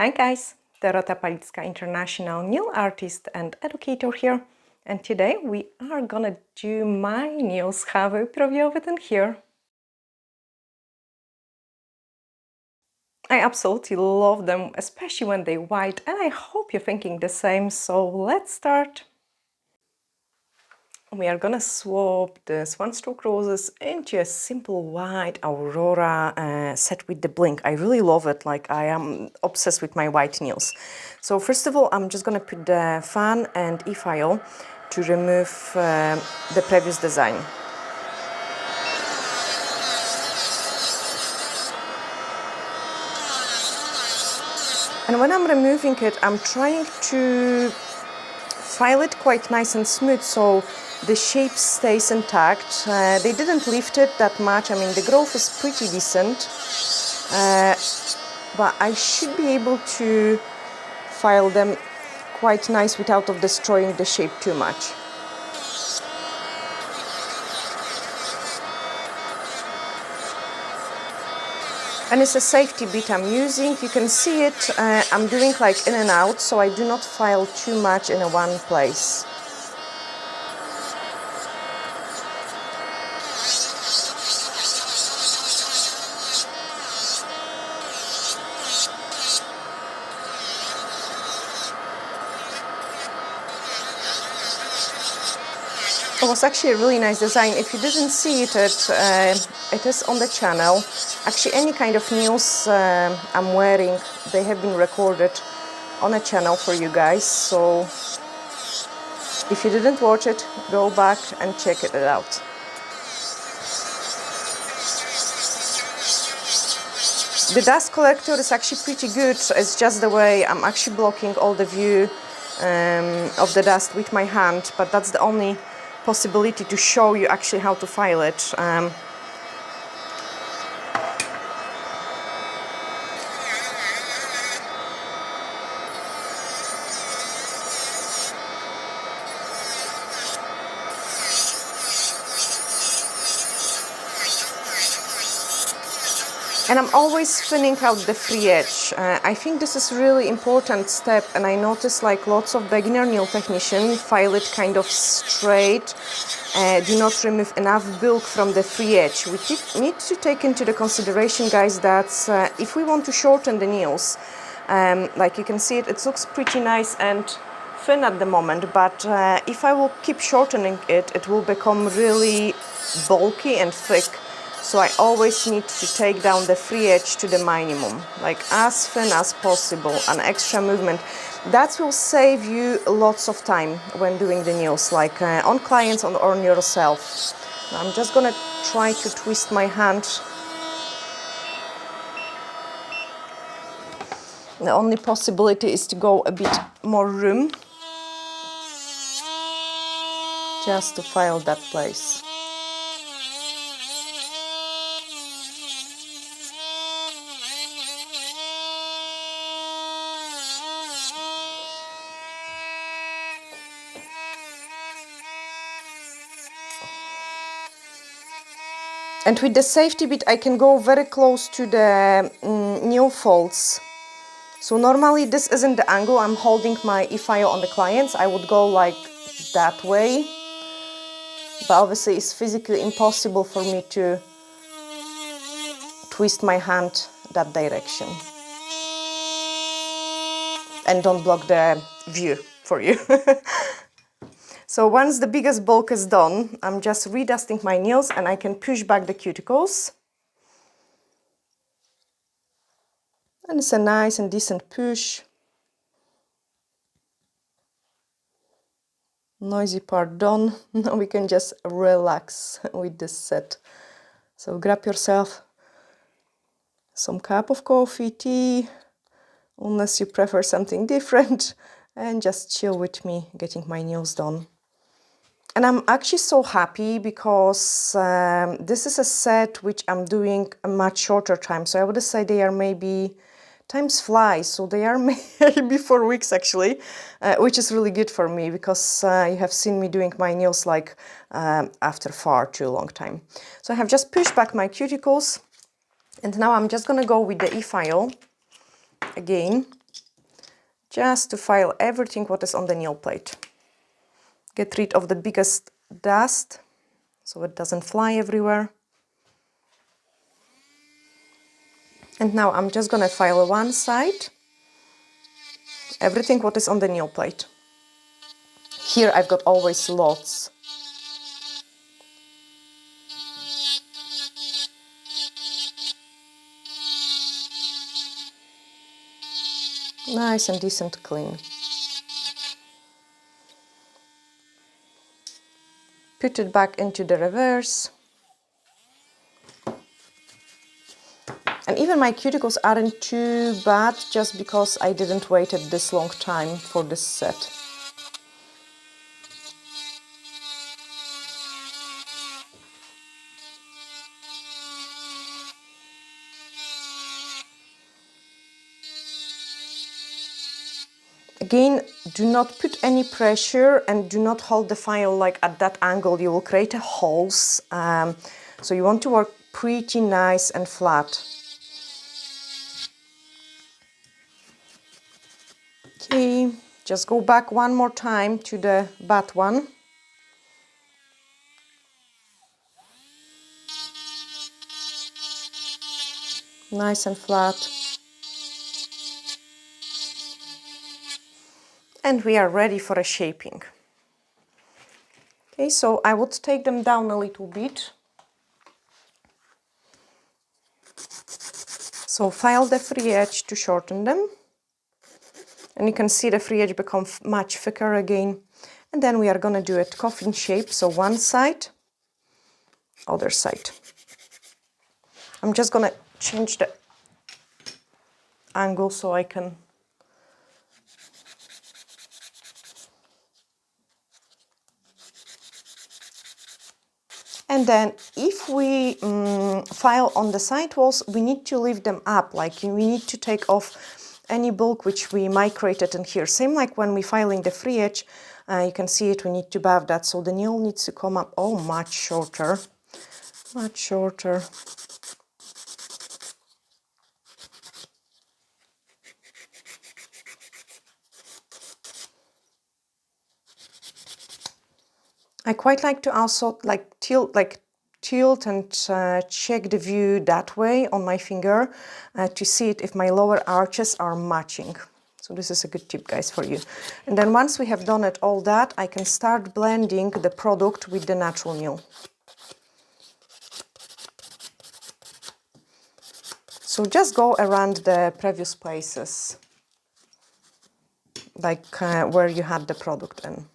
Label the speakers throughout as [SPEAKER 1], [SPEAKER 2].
[SPEAKER 1] Hi guys, Dorota International nail artist and educator here, and today we are gonna do my nails. Have a preview of it in here. I absolutely love them, especially when they're white, and I hope you're thinking the same, so let's start. We are gonna swap the one-stroke roses into a simple white Aurora set with the blink. I really love it, like I am obsessed with my white nails. So first of all, I'm just gonna put the fan and e-file to remove the previous design. And when I'm removing it, I'm trying to file it quite nice and smooth so the shape stays intact. They didn't lift it that much. I mean, the growth is pretty decent, but I should be able to file them quite nice without destroying the shape too much. And it's a safety bit I'm using. You can see it, I'm doing like in and out, so I do not file too much in one place. It was actually a really nice design. If you didn't see it, it is on the channel. Actually, any kind of nails I'm wearing, they have been recorded on a channel for you guys. So if you didn't watch it, go back and check it out. The dust collector is actually pretty good. It's just the way I'm actually blocking all the view of the dust with my hand, but that's the only possibility to show you actually how to file it. And I'm always thinning out the free edge. I think this is a really important step, and I notice like lots of beginner nail technicians file it kind of straight, do not remove enough bulk from the free edge. We need to take into the consideration, guys, that if we want to shorten the nails, like you can see it looks pretty nice and thin at the moment, but if I will keep shortening it, it will become really bulky and thick. So I always need to take down the free edge to the minimum, like as thin as possible, an extra movement. That will save you lots of time when doing the nails, like on clients or on yourself. I'm just gonna try to twist my hand. The only possibility is to go a bit more room, just to file that place. And with the safety bit, I can go very close to the nail folds. So normally this isn't the angle I'm holding my e-file on the clients. I would go like that way. But obviously it's physically impossible for me to twist my hand that direction. And don't block the view for you. So once the biggest bulk is done, I'm just redusting my nails and I can push back the cuticles. And it's a nice and decent push. Noisy part done. Now we can just relax with this set. So grab yourself some cup of coffee, tea, unless you prefer something different, and just chill with me getting my nails done. And I'm actually so happy because this is a set which I'm doing a much shorter time. So I would say they are maybe, times fly, so they are maybe 4 weeks actually, which is really good for me because you have seen me doing my nails like after far too long time. So I have just pushed back my cuticles, and now I'm just gonna go with the e-file again just to file everything what is on the nail plate. Get rid of the biggest dust so it doesn't fly everywhere. And now I'm just gonna file one side, everything what is on the nail plate. Here I've got always lots. Nice and decent clean. Put it back into the reverse. And even my cuticles aren't too bad just because I didn't wait this long time for this set. Again, do not put any pressure and do not hold the file like at that angle. You will create holes. So you want to work pretty nice and flat. Okay, just go back one more time to the bad one. Nice and flat. And we are ready for a shaping. Okay, so I would take them down a little bit. So file the free edge to shorten them. And you can see the free edge become much thicker again. And then we are gonna do it coffin shape. So one side, other side. I'm just gonna change the angle so I can and then if we file on the side walls, we need to lift them up, like we need to take off any bulk which we migrated in here. Same like when we filing the free edge, you can see it, we need to buff that, so the nail needs to come up much shorter, much shorter. I quite like to also tilt and check the view that way on my finger to see it if my lower arches are matching. So this is a good tip, guys, for you. And then once we have done it all that, I can start blending the product with the natural nail. So just go around the previous places, like where you had the product in.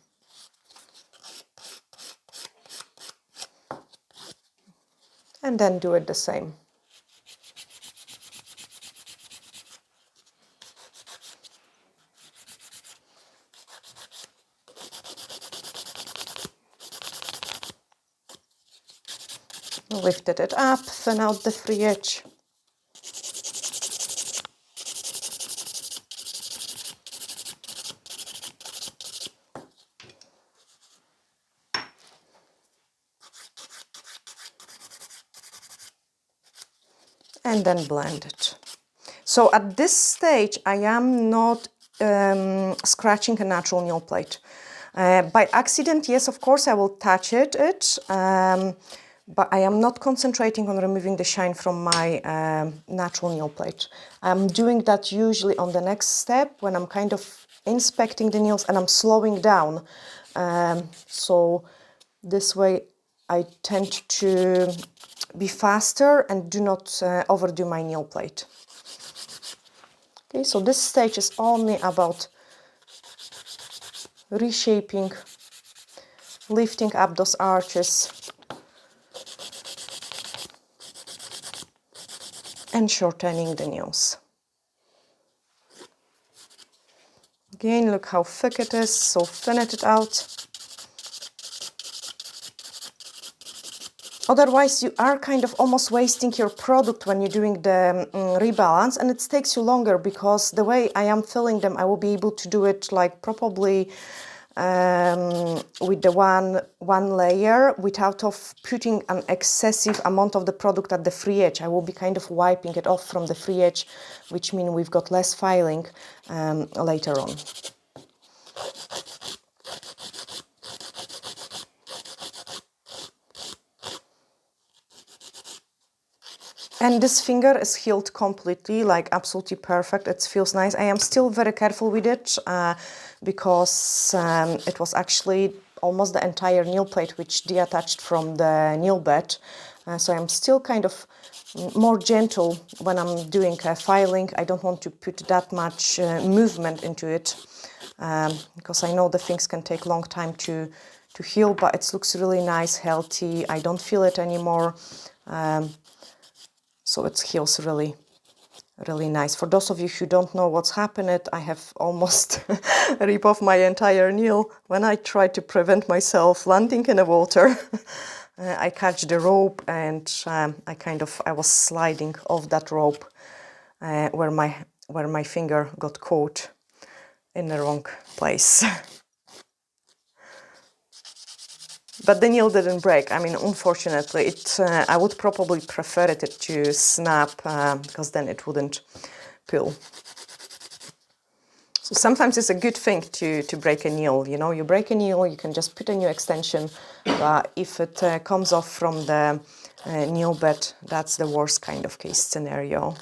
[SPEAKER 1] And then do it the same. Lifted it up, thin out the free edge. And then blend it. So at this stage, I am not scratching a natural nail plate. By accident, yes, of course, I will touch it, but I am not concentrating on removing the shine from my natural nail plate. I'm doing that usually on the next step when I'm kind of inspecting the nails and I'm slowing down. So this way I tend to be faster and do not overdo my nail plate. Okay, so this stage is only about reshaping, lifting up those arches and shortening the nails. Again, look how thick it is, so thin it out. Otherwise, you are kind of almost wasting your product when you're doing the rebalance, and it takes you longer because the way I am filling them, I will be able to do it like probably with the one layer without of putting an excessive amount of the product at the free edge. I will be kind of wiping it off from the free edge, which means we've got less filing later on. And this finger is healed completely, like absolutely perfect. It feels nice. I am still very careful with it because it was actually almost the entire nail plate which detached from the nail bed. So I'm still kind of more gentle when I'm doing filing. I don't want to put that much movement into it because I know the things can take a long time to heal, but it looks really nice, healthy. I don't feel it anymore. So it heals really, really nice. For those of you who don't know what's happened, I have almost ripped off my entire nail when I tried to prevent myself landing in the water. I catch the rope and I was sliding off that rope where my finger got caught in the wrong place. But the nail didn't break. I mean, unfortunately, I would probably prefer it to snap because then it wouldn't peel. So sometimes it's a good thing to break a nail. You know, you break a nail, you can just put a new extension. But if it comes off from the nail bed, that's the worst kind of case scenario.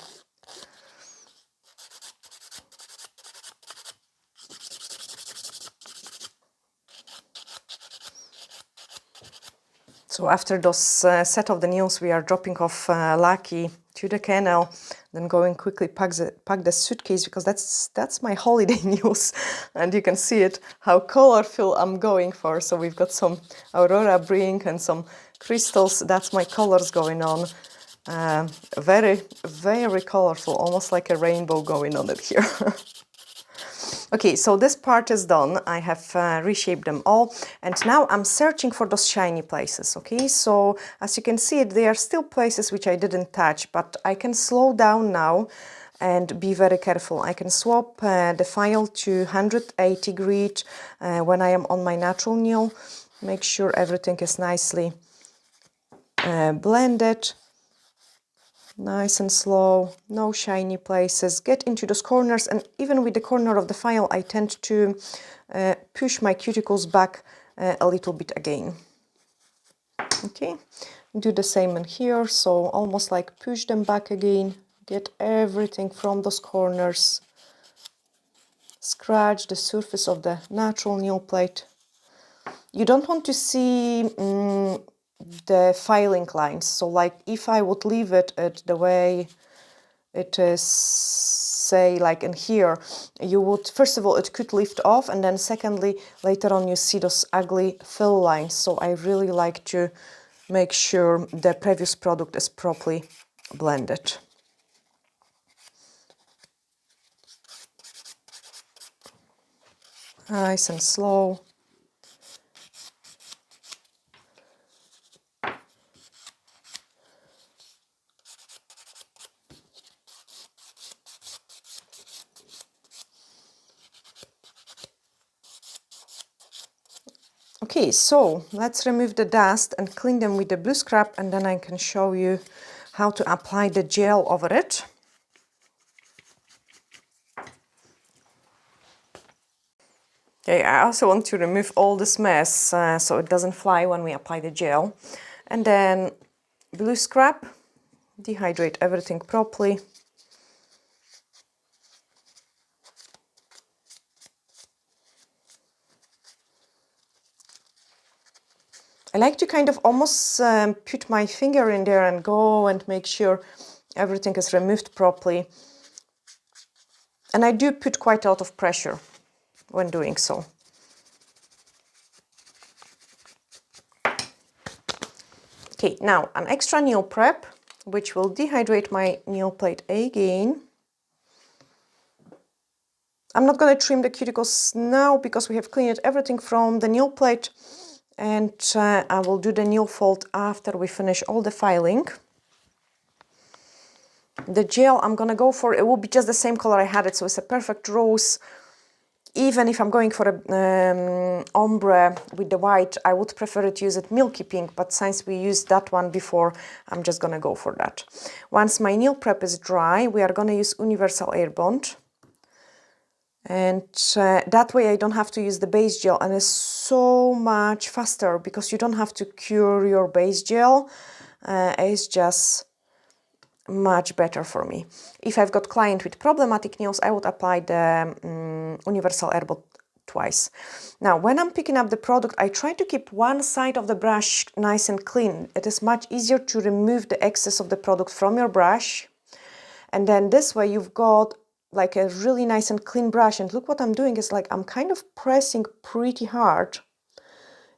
[SPEAKER 1] So after those set of the nails, we are dropping off Lucky to the canal, then going quickly pack the suitcase because that's my holiday nails, and you can see it how colorful I'm going for. So we've got some Aurora Brink and some crystals. That's my colors going on. Very, very colorful, almost like a rainbow going on it here. Okay, so this part is done. I have reshaped them all, and now I'm searching for those shiny places, okay? So as you can see, there are still places which I didn't touch, but I can slow down now and be very careful. I can swap the file to 180 grit when I am on my natural nail. Make sure everything is nicely blended. Nice and slow, no shiny places. Get into those corners, and even with the corner of the file, I tend to push my cuticles back a little bit again. Okay, do the same in here, so almost like push them back again. Get everything from those corners. Scratch the surface of the natural nail plate. You don't want to see the filing lines. So like if I would leave it the way it is, say like in here, you would, first of all, it could lift off, and then secondly, later on you see those ugly fill lines. So I really like to make sure the previous product is properly blended. Nice and slow. Okay, so let's remove the dust and clean them with the blue scrub, and then I can show you how to apply the gel over it. Okay, I also want to remove all this mess so it doesn't fly when we apply the gel. And then blue scrub, dehydrate everything properly. I like to kind of almost put my finger in there and go and make sure everything is removed properly. And I do put quite a lot of pressure when doing so. Okay, now an extra nail prep, which will dehydrate my nail plate again. I'm not going to trim the cuticles now because we have cleaned everything from the nail plate, and I will do the nail fold after we finish all the filing. The gel I'm going to go for, it will be just the same color I had it, so it's a perfect rose. even if I'm going for a ombre with the white, I would prefer to use it milky pink, but since we used that one before, I'm just gonna go for that. Once my nail prep is dry, we are gonna use Universal Air Bond. And that way I don't have to use the base gel, and it's so much faster because you don't have to cure your base gel. It's just much better for me. If I've got client with problematic nails, I would apply the Universal Air Bond twice. Now, when I'm picking up the product, I try to keep one side of the brush nice and clean. It is much easier to remove the excess of the product from your brush. And then this way you've got like a really nice and clean brush. And look what I'm doing is like I'm kind of pressing pretty hard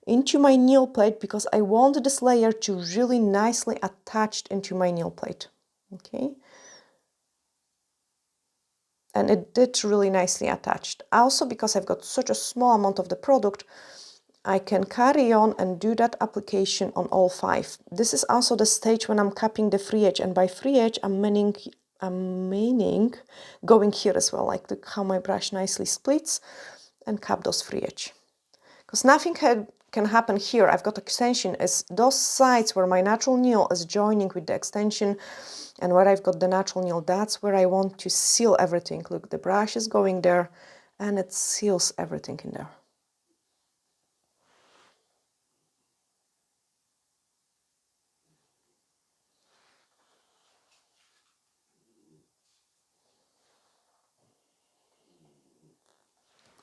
[SPEAKER 1] into my nail plate because I want this layer to really nicely attach into my nail plate. Okay. And it did really nicely attached. Also, because I've got such a small amount of the product, I can carry on and do that application on all 5. This is also the stage when I'm capping the free edge, and by free edge I'm meaning going here as well, like look how my brush nicely splits, and cap those free edge. Because nothing can happen here. I've got extension is those sides where my natural nail is joining with the extension, and where I've got the natural nail, that's where I want to seal everything. Look, the brush is going there and it seals everything in there.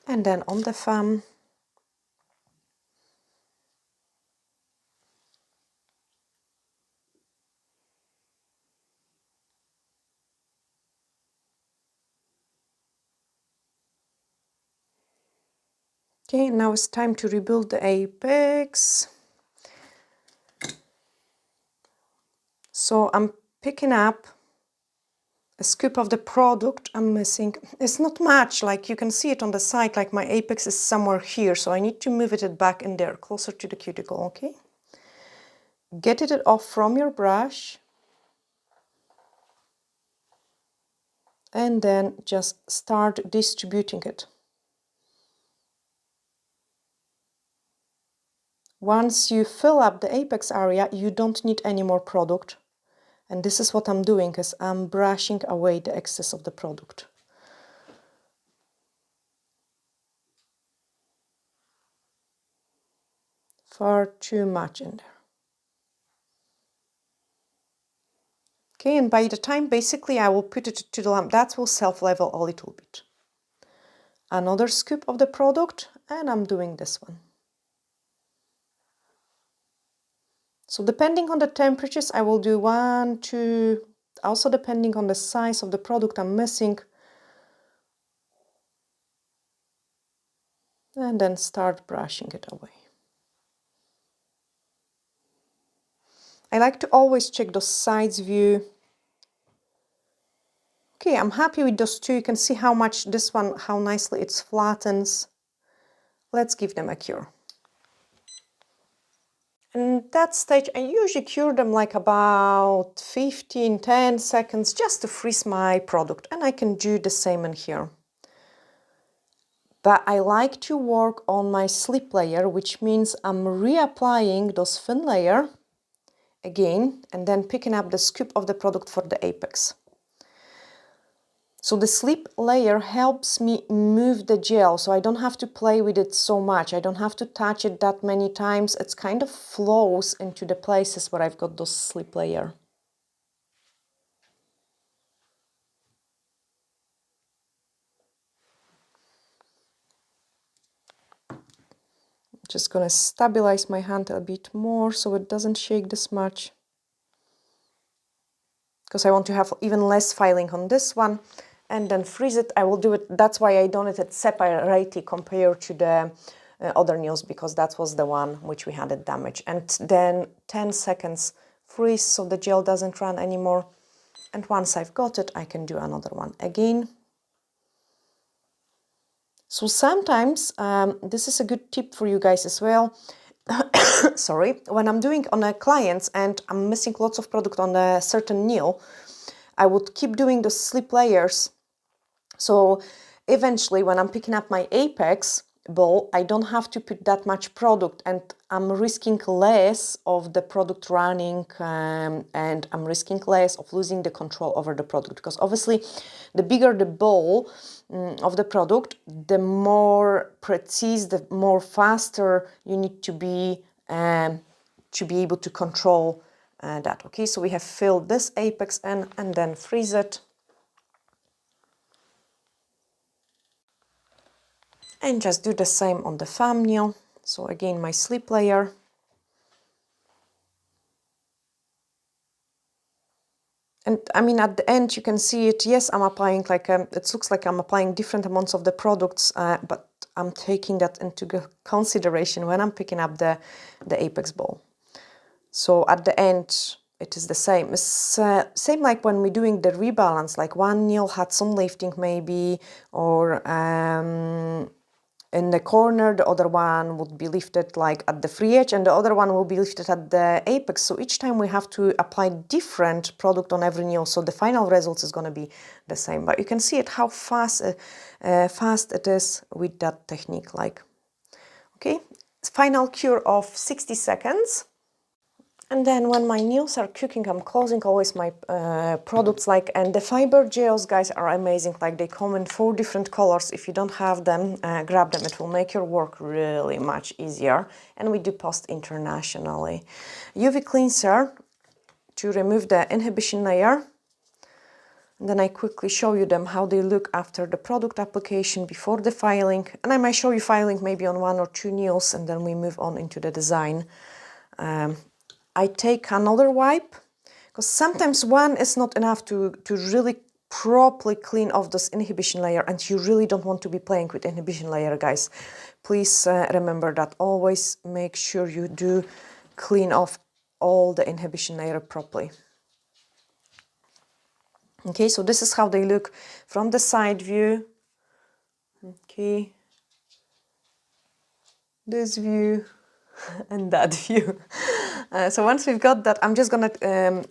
[SPEAKER 1] And then on the thumb, okay, now it's time to rebuild the apex. So I'm picking up a scoop of the product I'm missing. It's not much, like you can see it on the side, like my apex is somewhere here, so I need to move it back in there, closer to the cuticle, okay? Get it off from your brush, and then just start distributing it. Once you fill up the apex area, you don't need any more product. And this is what I'm doing, is I'm brushing away the excess of the product. Far too much in there. Okay, and by the time basically I will put it to the lamp, that will self-level a little bit. Another scoop of the product, and I'm doing this one. So depending on the temperatures, I will do 1, 2, also depending on the size of the product I'm missing. And then start brushing it away. I like to always check the sides view. Okay, I'm happy with those 2. You can see how much this one, how nicely it flattens. Let's give them a cure. And at that stage, I usually cure them like about 10 seconds just to freeze my product. And I can do the same in here. But I like to work on my slip layer, which means I'm reapplying those thin layer again, and then picking up the scoop of the product for the apex. So the slip layer helps me move the gel, so I don't have to play with it so much. I don't have to touch it that many times. It's kind of flows into the places where I've got those slip layer. Just gonna stabilize my hand a bit more so it doesn't shake this much, because I want to have even less filing on this one. And then freeze it. I will do it, that's why I done it separately compared to the other nails, because that was the one which we had it damaged. And then 10 seconds freeze so the gel doesn't run anymore. And once I've got it, I can do another one again. So sometimes, this is a good tip for you guys as well. Sorry, when I'm doing on a clients and I'm missing lots of product on a certain nail, I would keep doing the slip layers. So eventually when I'm picking up my apex bowl, I don't have to put that much product, and I'm risking less of the product running, and I'm risking less of losing the control over the product, because obviously the bigger the bowl of the product, the more precise, the more faster you need to be able to control that. Okay, so we have filled this apex in and then freeze it. And just do the same on the thumbnail. So again, my slip layer. And I mean, at the end, you can see it. Yes, I'm applying like, it looks like I'm applying different amounts of the products, but I'm taking that into consideration when I'm picking up the apex bowl. So at the end, it is the same. It's same like when we're doing the rebalance, like one nail had some lifting maybe, or in the corner, the other one would be lifted like at the free edge, and the other one will be lifted at the apex. So each time we have to apply different product on every nail, so the final result is going to be the same. But you can see it how fast it is with that technique. Like, okay, final cure of 60 seconds. And then when my nails are cooking, I'm closing always my products, like, and the fiber gels, guys, are amazing. Like, they come in 4 different colors. If you don't have them, grab them. It will make your work really much easier. And we do post internationally. UV cleanser to remove the inhibition layer. And then I quickly show you them how they look after the product application, before the filing. And I might show you filing maybe on 1 or 2 nails, and then we move on into the design. I take another wipe, because sometimes one is not enough to really properly clean off this inhibition layer, and you really don't want to be playing with inhibition layer, guys. Please remember that. Always make sure you do clean off all the inhibition layer properly. Okay, so this is how they look from the side view. Okay, this view and that view. So once we've got that, I'm just gonna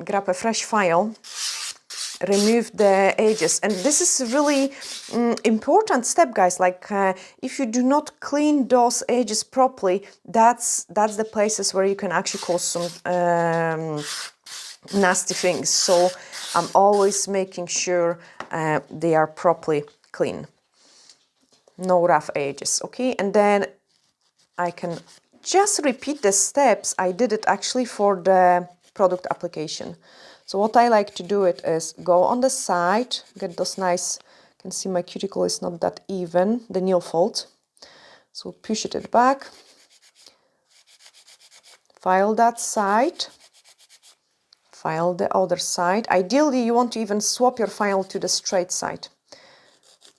[SPEAKER 1] grab a fresh file, remove the edges, and this is really important step, guys. Like, if you do not clean those edges properly, that's the places where you can actually cause some nasty things. So I'm always making sure they are properly clean, no rough edges. Okay, and then I can just repeat the steps. I did it actually for the product application. So what I like to do it is go on the side, get those nice, you can see my cuticle is not that even, the nail fold. So push it back, file that side, file the other side. Ideally, you want to even swap your file to the straight side.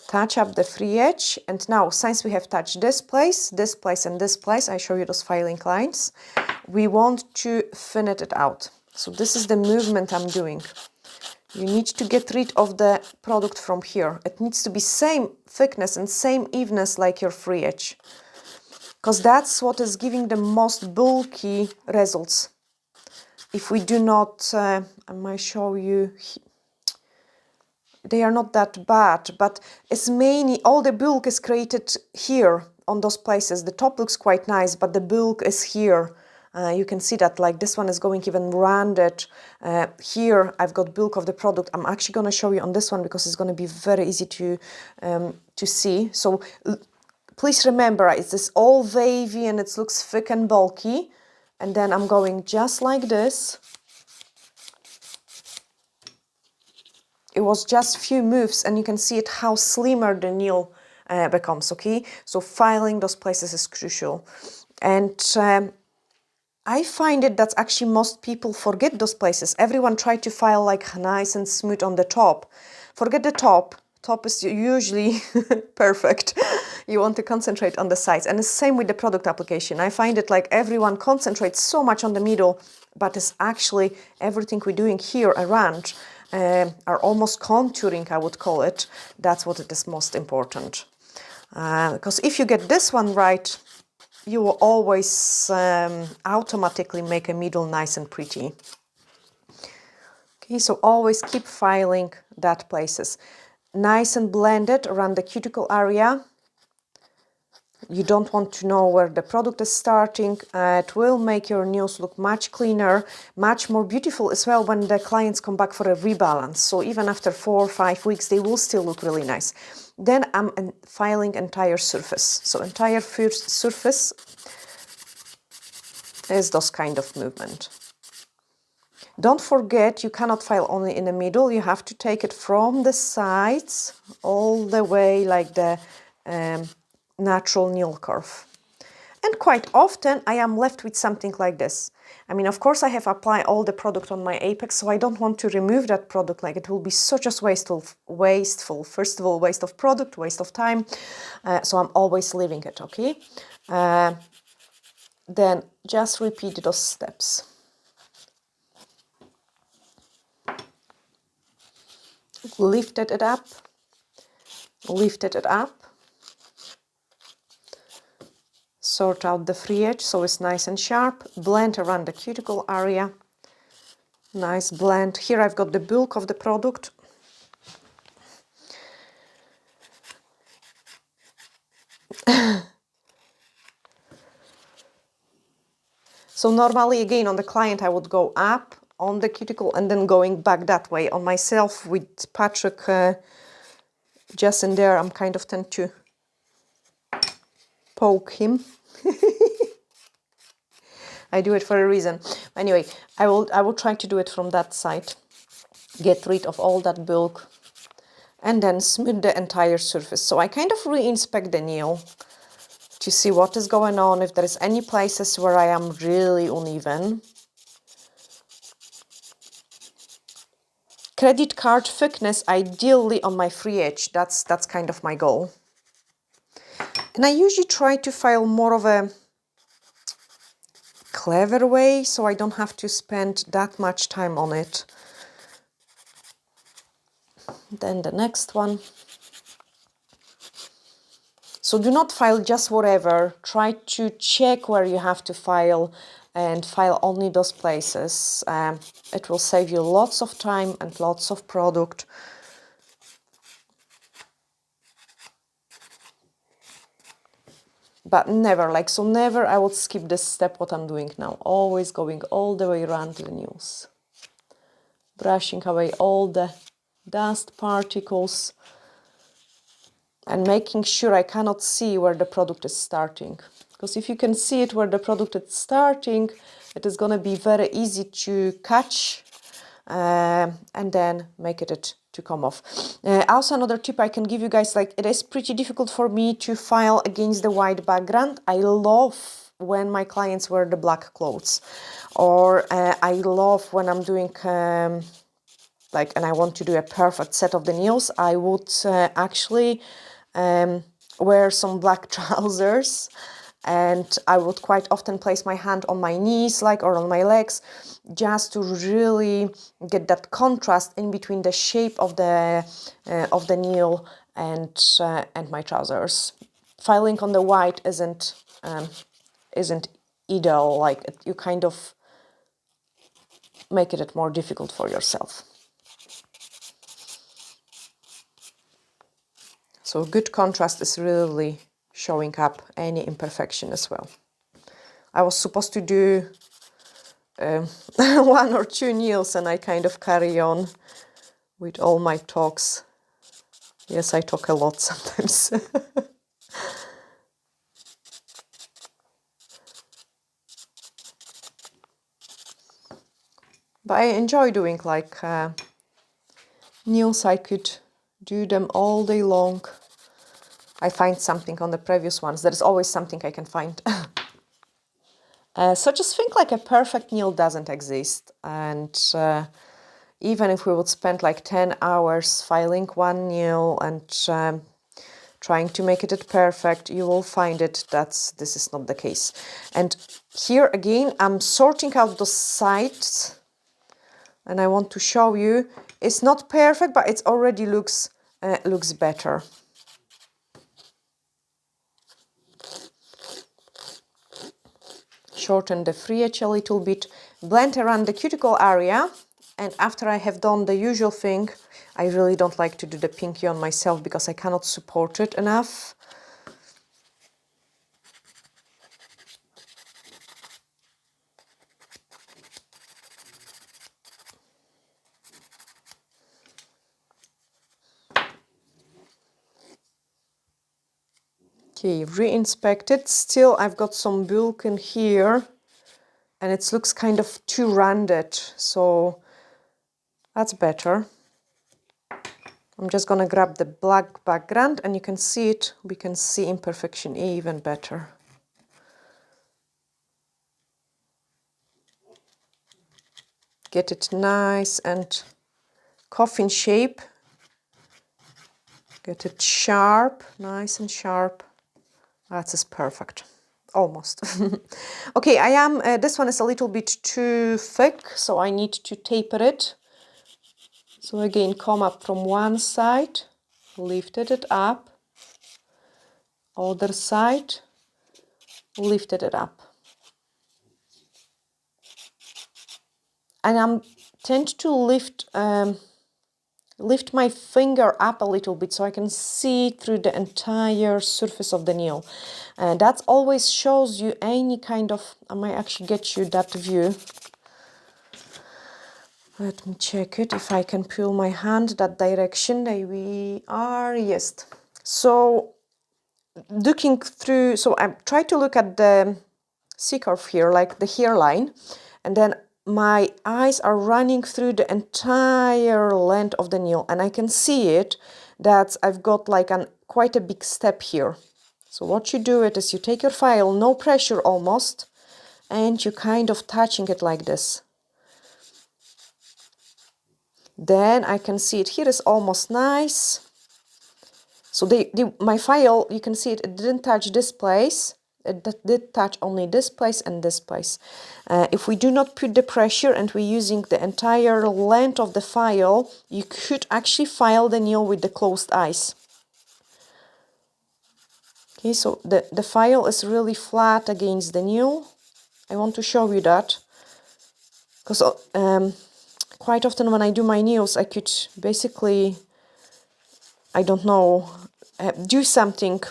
[SPEAKER 1] Touch up the free edge, and now since we have touched this place, and this place, I show you those filing lines, we want to thin it out. So this is the movement I'm doing. You need to get rid of the product from here. It needs to be same thickness and same evenness like your free edge, because that's what is giving the most bulky results. If we do not, I might show you, they are not that bad, but it's mainly all the bulk is created here on those places. The top looks quite nice, but the bulk is here. You can see that, like, this one is going even rounded. Here I've got bulk of the product. I'm actually going to show you on this one because it's going to be very easy to see. So please remember, it's this all wavy and it looks thick and bulky. And then I'm going just like this. It was just few moves, and you can see it how slimmer the nail becomes. Okay, so filing those places is crucial. And I find it that actually most people forget those places. Everyone try to file like nice and smooth on the top. Forget the top. Top is usually perfect. You want to concentrate on the sides. And the same with the product application. I find it like everyone concentrates so much on the middle, but it's actually everything we're doing here around are almost contouring, I would call it. That's what it is most important. Because if you get this one right, you will always automatically make a middle nice and pretty. Okay, so always keep filing that places. nice and blended around the cuticle area. You don't want to know where the product is starting. It will make your nails look much cleaner, much more beautiful as well when the clients come back for a rebalance. So even after 4 or 5 weeks, they will still look really nice. Then I'm filing entire surface. So entire first surface is this kind of movement. Don't forget, you cannot file only in the middle. You have to take it from the sides all the way like the natural nail curve. And quite often I am left with something like this. I mean, of course I have applied all the product on my apex, so I don't want to remove that product. Like, it will be such as wasteful. First of all, waste of product, waste of time. So I'm always leaving it, okay? Then just repeat those steps. Lifted it up, lifted it up. Sort out the free edge so it's nice and sharp. Blend around the cuticle area. Nice blend. Here I've got the bulk of the product. So normally, again, on the client, I would go up on the cuticle and then going back that way. On myself, with Patrick just in there, I'm kind of tend to poke him. I do it for a reason. Anyway, I will try to do it from that side. Get rid of all that bulk and then smooth the entire surface. So I kind of re-inspect the nail to see what is going on, if there is any places where I am really uneven. Credit card thickness, ideally on my free edge. That's kind of my goal. And I usually try to file more of a clever way, so I don't have to spend that much time on it. Then the next one. So do not file just whatever. Try to check where you have to file and file only those places. It will save you lots of time and lots of product. But never, never I would skip this step, what I'm doing now. Always going all the way around the nails. Brushing away all the dust particles. And making sure I cannot see where the product is starting. Because if you can see it where the product is starting, it is going to be very easy to catch and then make it to come off. Also, another tip I can give you guys, it is pretty difficult for me to file against the white background. I love when my clients wear the black clothes. Or I love when I'm doing... and I want to do a perfect set of the nails, I would actually wear some black trousers, and I would quite often place my hand on my knees, or on my legs, just to really get that contrast in between the shape of the nail and my trousers. Filing on the white isn't ideal. You kind of make it more difficult for yourself. So good contrast is really showing up any imperfection as well. I was supposed to do 1 or 2 nails, and I kind of carry on with all my talks. Yes, I talk a lot sometimes. But I enjoy doing nails. I could do them all day long. I find something on the previous ones. There is always something I can find. So just think a perfect nail doesn't exist. And even if we would spend 10 hours filing one nail and trying to make it perfect, you will find this is not the case. And here again, I'm sorting out the sides. And I want to show you, it's not perfect, but it already looks better. Shorten the free edge a little bit, blend around the cuticle area, and after I have done the usual thing I really don't like to do the pinky on myself because I cannot support it enough. Okay, re-inspect it. Still, I've got some bulk in here and it looks kind of too rounded, so that's better. I'm just gonna grab the black background and you can see it. We can see imperfection even better. Get it nice and coffin shape. Get it sharp, nice and sharp. That is perfect, almost. Okay, this one is a little bit too thick, so I need to taper it. So again, come up from one side, lifted it up, other side, lifted it up. And I tend to lift my finger up a little bit so I can see through the entire surface of the nail. And that always shows you any kind of, I might actually get you that view. Let me check it, if I can pull my hand that direction. There we are, yes. So looking through, so I try to look at the C-curve here, like the hairline, and then my eyes are running through the entire length of the nail, and I can see it that I've got like quite a big step here. So what you do is you take your file, no pressure almost, and you kind of touching it like this. Then I can see it here is almost nice. So my file, you can see it didn't touch this place. It did touch only this place and this place. If we do not put the pressure and we're using the entire length of the file, you could actually file the nail with the closed eyes. Okay, so the file is really flat against the nail. I want to show you that. Because quite often when I do my nails, I could basically, I don't know, do something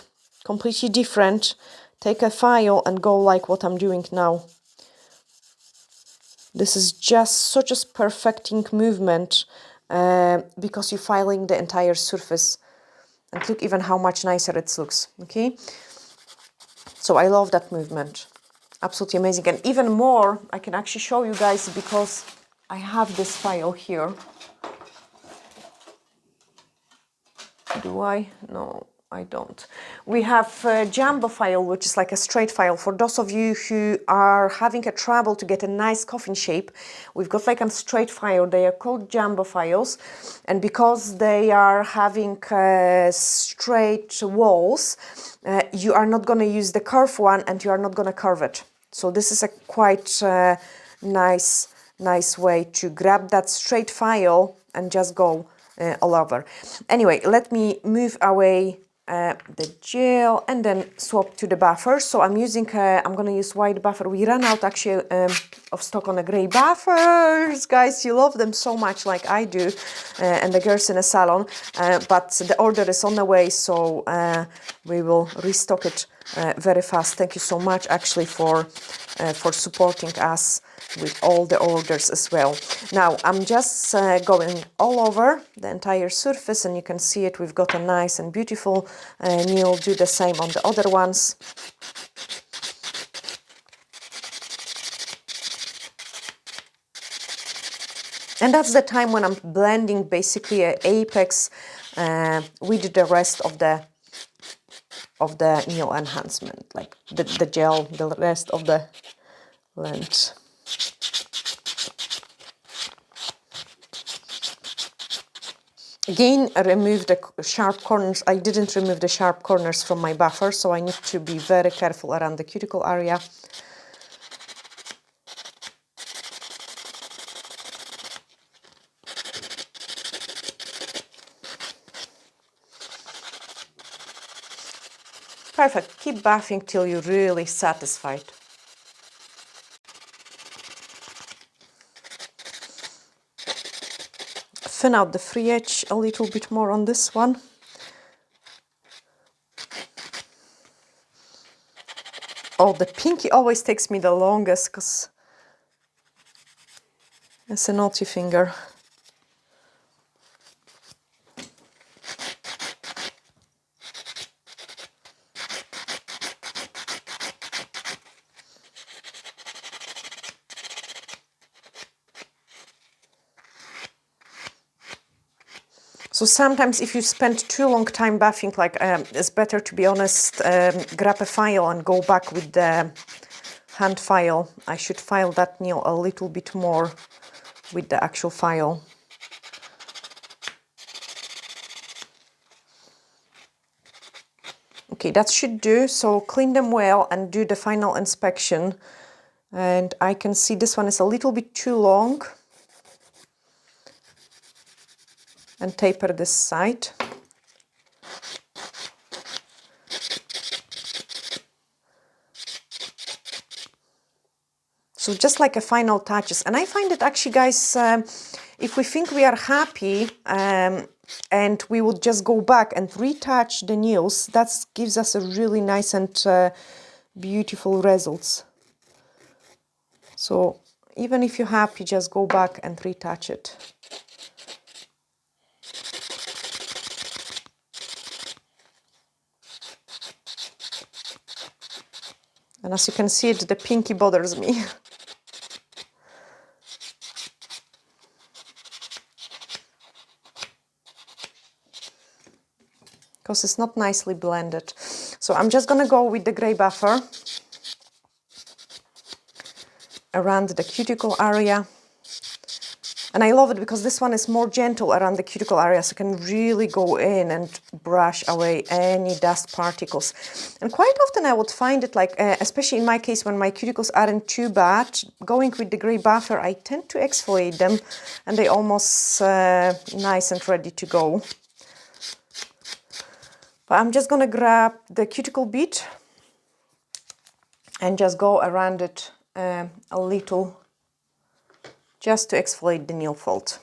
[SPEAKER 1] completely different, take a file and go like what I'm doing now. This is just such a perfecting movement because you're filing the entire surface. And look even how much nicer it looks, okay? So I love that movement. Absolutely amazing. And even more, I can actually show you guys because I have this file here. Do I? No, I don't. We have a jumbo file, which is like a straight file. For those of you who are having a trouble to get a nice coffin shape, we've got like a straight file. They are called jumbo files. And because they are having straight walls, you are not going to use the curved one and you are not going to curve it. So this is a quite nice way to grab that straight file and just go all over. Anyway, let me move away the gel and then swap to the buffer. So I'm using, I'm going to use white buffer. We ran out actually of stock on the gray buffers. Guys, you love them so much like I do and the girls in the salon. But the order is on the way, so we will restock it very fast. Thank you so much actually for supporting us with all the orders as well. Now I'm just going all over the entire surface and you can see it. We've got a nice and beautiful nail. Do the same on the other ones. And that's the time when I'm blending basically an apex with the rest of the nail enhancement, like the gel, the rest of the length. Again, remove the sharp corners. I didn't remove the sharp corners from my buffer, so I need to be very careful around the cuticle area. Perfect. Keep buffing till you're really satisfied. thin out the free edge a little bit more on this one. Oh, the pinky always takes me the longest because it's a naughty finger. So sometimes if you spend too long time buffing, like it's better, to be honest, grab a file and go back with the hand file. I should file that nail a little bit more with the actual file. Okay, that should do. So clean them well and do the final inspection. And I can see this one is a little bit too long. And taper this side. So just like a final touches. And I find it actually, guys, if we think we are happy and we would just go back and retouch the nails, that gives us a really nice and beautiful results. So even if you're happy, just go back and retouch it. And as you can see, the pinky bothers me. Because it's not nicely blended. So I'm just gonna go with the gray buffer around the cuticle area. And I love it because this one is more gentle around the cuticle area, so I can really go in and brush away any dust particles. And quite often I would find it like, especially in my case when my cuticles aren't too bad, going with the gray buffer, I tend to exfoliate them and they're almost nice and ready to go. But I'm just gonna grab the cuticle bit and just go around it a little, just to exfoliate the nail fold.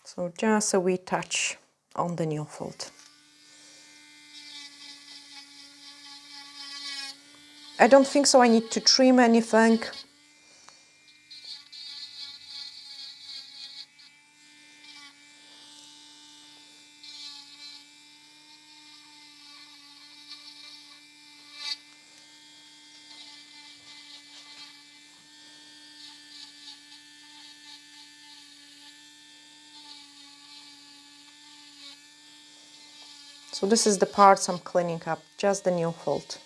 [SPEAKER 1] So just a wee touch on the nail fold. I don't think so I need to trim anything. So this is the parts I'm cleaning up, just the nail fold.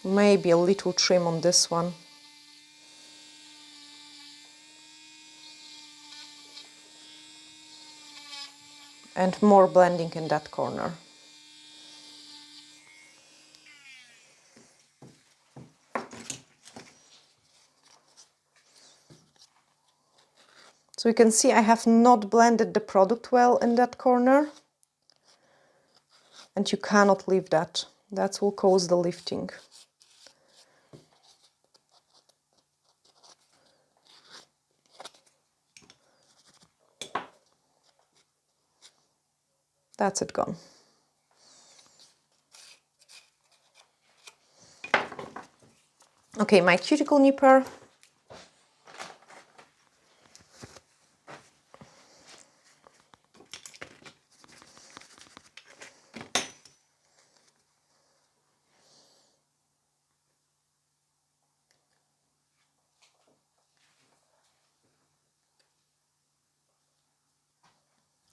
[SPEAKER 1] Maybe a little trim on this one. And more blending in that corner. So you can see I have not blended the product well in that corner. And you cannot leave that. That will cause the lifting. That's it gone. Okay, my cuticle nipper.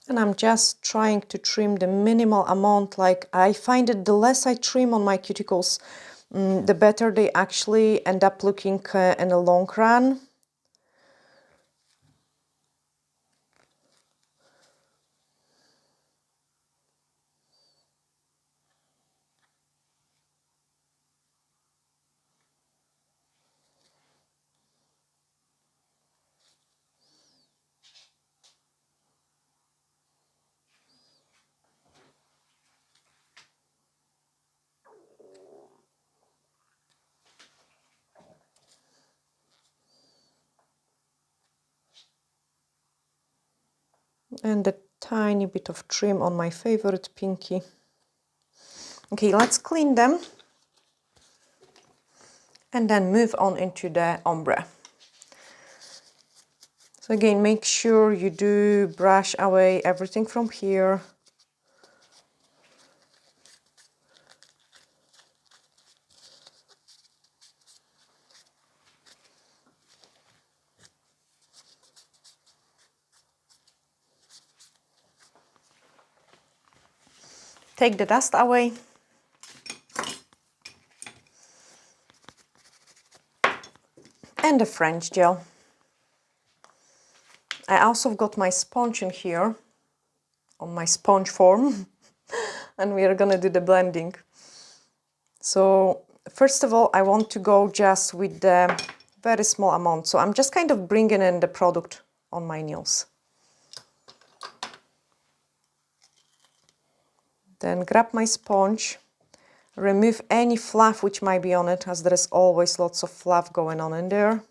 [SPEAKER 1] And I'm just trying to trim the minimal amount. Like I find that the less I trim on my cuticles, the better they actually end up looking in the long run. And a tiny bit of trim on my favorite pinky. Okay, let's clean them and then move on into the ombre. So again, make sure you do brush away everything from here. Take the dust away. And the French gel. I also got my sponge in here, on my sponge form, and we are gonna do the blending. So first of all, I want to go just with the very small amount. So I'm just kind of bringing in the product on my nails. Then grab my sponge, remove any fluff which might be on it, as there is always lots of fluff going on in there.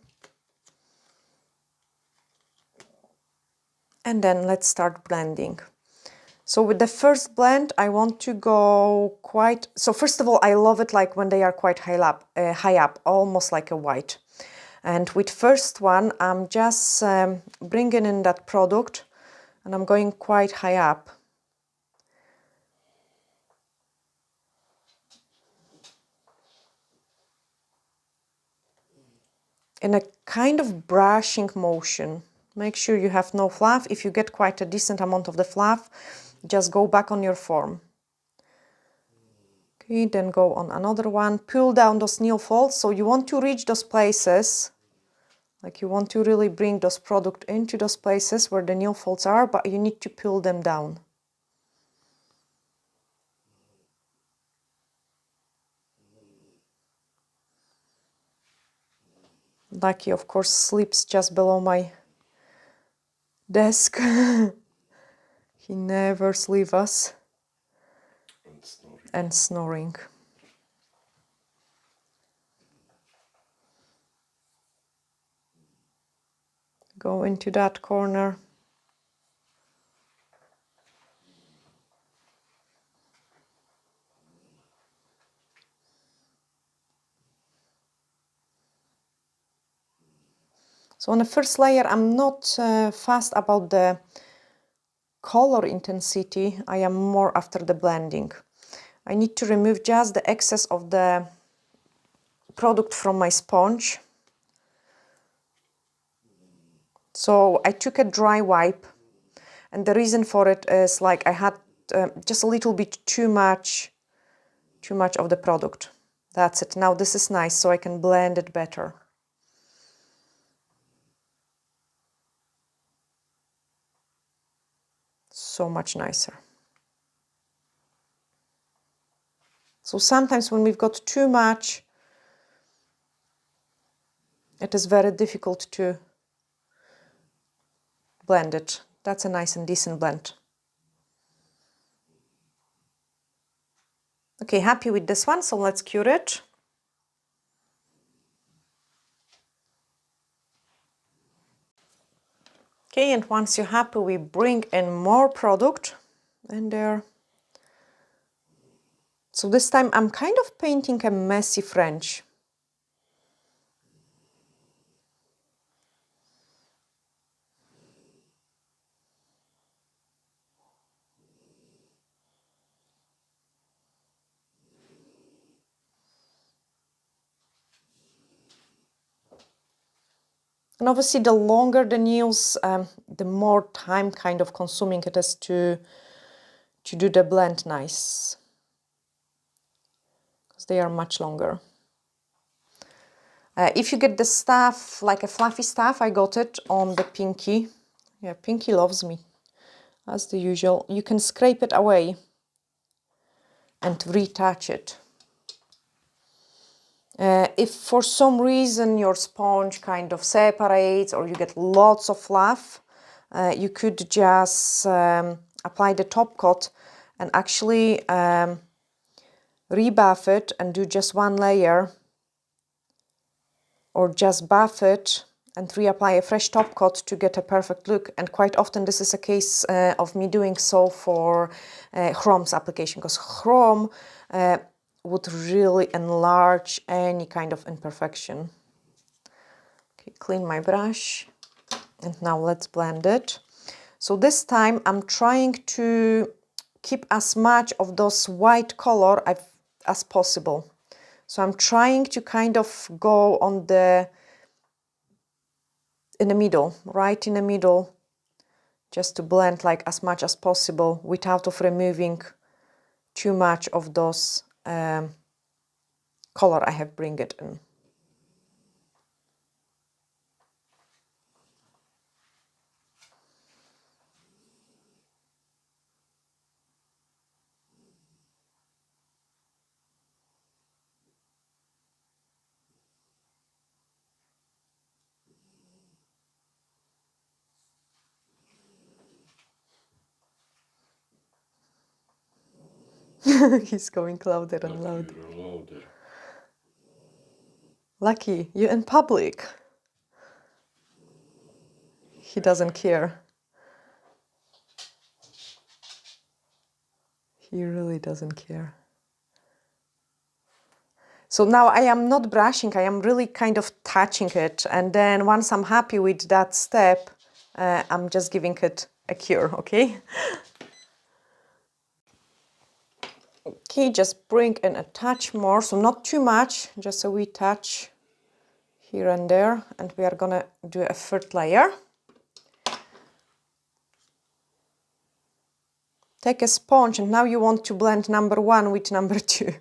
[SPEAKER 1] And then let's start blending. So with the first blend, I want to go quite... So first of all, I love it like when they are quite high up, almost like a white. And with first one, I'm just bringing in that product and I'm going quite high up. In a kind of brushing motion. Make sure you have no fluff. If you get quite a decent amount of the fluff, just go back on your form. Okay, then go on another one. Pull down those nail folds. So you want to reach those places, like you want to really bring those product into those places where the nail folds are, but you need to pull them down. Lucky, of course, sleeps just below my desk. He never leaves us. And snoring. Go into that corner. So on the first layer, I'm not fast about the color intensity. I am more after the blending. I need to remove just the excess of the product from my sponge. So I took a dry wipe, and the reason for it is like I had just a little bit too much of the product. That's it. Now this is nice, so I can blend it better. So much nicer. So sometimes when we've got too much, it is very difficult to blend it. That's a nice and decent blend. Okay, happy with this one, so let's cure it. Okay, and once you're happy, we bring in more product in there. So this time I'm kind of painting a messy French. And obviously the longer the nails, the more time kind of consuming it is to do the blend nice. Because they are much longer. If you get the stuff, like a fluffy stuff, I got it on the pinky. Yeah, pinky loves me, as the usual. You can scrape it away and retouch it. If for some reason your sponge kind of separates or you get lots of fluff, you could just apply the top coat and actually rebuff it and do just one layer, or just buff it and reapply a fresh top coat to get a perfect look. And quite often this is a case of me doing so for chrome's application, because chrome would really enlarge any kind of imperfection. Okay, clean my brush, and now let's blend it. So this time I'm trying to keep as much of those white color as possible. So I'm trying to kind of go on in the middle, right in the middle, just to blend like as much as possible without of removing too much of those color I have bring it in. He's going louder and louder. Lucky, you're in public. He doesn't care. He really doesn't care. So now I am not brushing, I am really kind of touching it. And then once I'm happy with that step, I'm just giving it a cure, okay? Okay, just bring in a touch more, so not too much, just a wee touch here and there. And we are gonna do a third layer. Take a sponge, and now you want to blend number 1 with number 2.